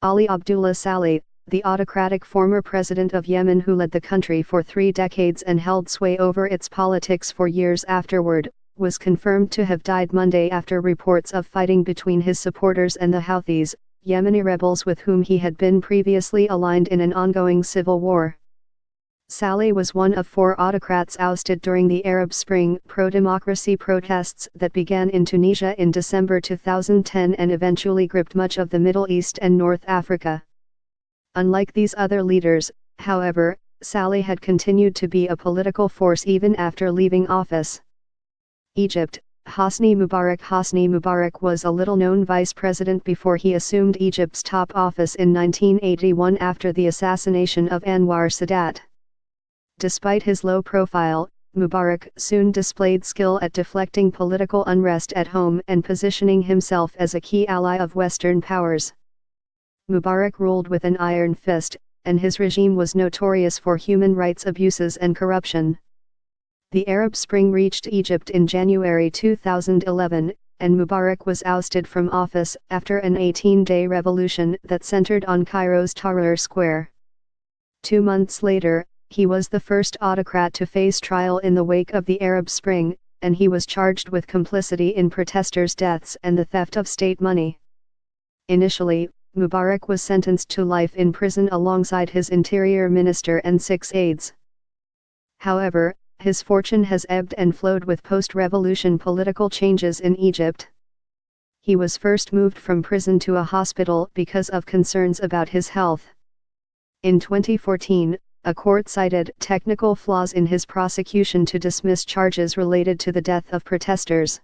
Ali Abdullah Saleh, the autocratic former president of Yemen who led the country for 3 decades and held sway over its politics for years afterward, was confirmed to have died Monday after reports of fighting between his supporters and the Houthis, Yemeni rebels with whom he had been previously aligned in an ongoing civil war. Saleh was one of 4 autocrats ousted during the Arab Spring pro-democracy protests that began in Tunisia in December 2010 and eventually gripped much of the Middle East and North Africa. Unlike these other leaders, however, Saleh had continued to be a political force even after leaving office. Egypt. Hosni Mubarak was a little-known vice president before he assumed Egypt's top office in 1981 after the assassination of Anwar Sadat. Despite his low profile, Mubarak soon displayed skill at deflecting political unrest at home and positioning himself as a key ally of Western powers. Mubarak ruled with an iron fist, and his regime was notorious for human rights abuses and corruption. The Arab Spring reached Egypt in January 2011, and Mubarak was ousted from office after an 18-day revolution that centered on Cairo's Tahrir Square. 2 months later, he was the first autocrat to face trial in the wake of the Arab Spring, and he was charged with complicity in protesters' deaths and the theft of state money. Initially, Mubarak was sentenced to life in prison alongside his interior minister and 6 aides. However, his fortune has ebbed and flowed with post-revolution political changes in Egypt. He was first moved from prison to a hospital because of concerns about his health. In 2014, a court cited technical flaws in his prosecution to dismiss charges related to the death of protesters.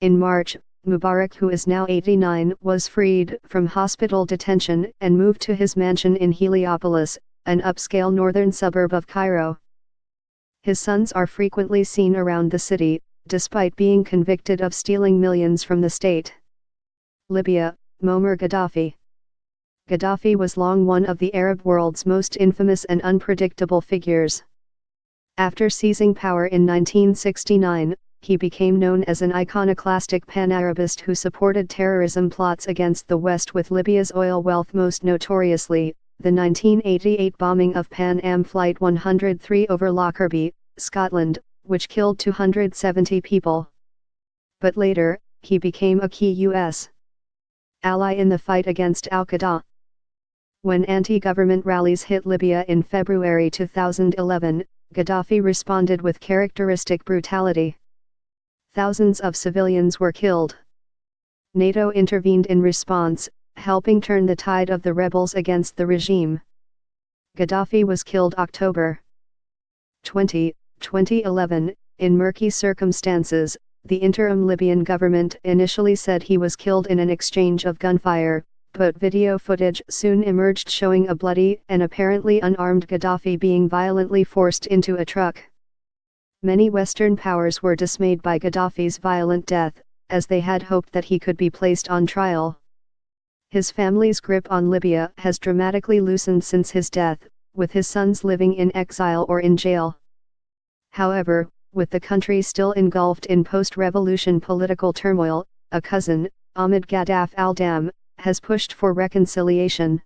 In March, Mubarak, who is now 89, was freed from hospital detention and moved to his mansion in Heliopolis, an upscale northern suburb of Cairo. His sons are frequently seen around the city, despite being convicted of stealing millions from the state. Libya. Muammar Gaddafi. Gaddafi was long one of the Arab world's most infamous and unpredictable figures. After seizing power in 1969, he became known as an iconoclastic pan-Arabist who supported terrorism plots against the West with Libya's oil wealth, most notoriously, the 1988 bombing of Pan Am Flight 103 over Lockerbie, Scotland, which killed 270 people. But later, he became a key U.S. ally in the fight against al-Qaeda. When anti-government rallies hit Libya in February 2011, Gaddafi responded with characteristic brutality. Thousands of civilians were killed. NATO intervened in response, helping turn the tide of the rebels against the regime. Gaddafi was killed October 20, 2011, in murky circumstances. The interim Libyan government initially said he was killed in an exchange of gunfire, but video footage soon emerged showing a bloody and apparently unarmed Gaddafi being violently forced into a truck. Many Western powers were dismayed by Gaddafi's violent death, as they had hoped that he could be placed on trial. His family's grip on Libya has dramatically loosened since his death, with his sons living in exile or in jail. However, with the country still engulfed in post-revolution political turmoil, a cousin, Ahmed Gaddaf al-Dam, has pushed for reconciliation.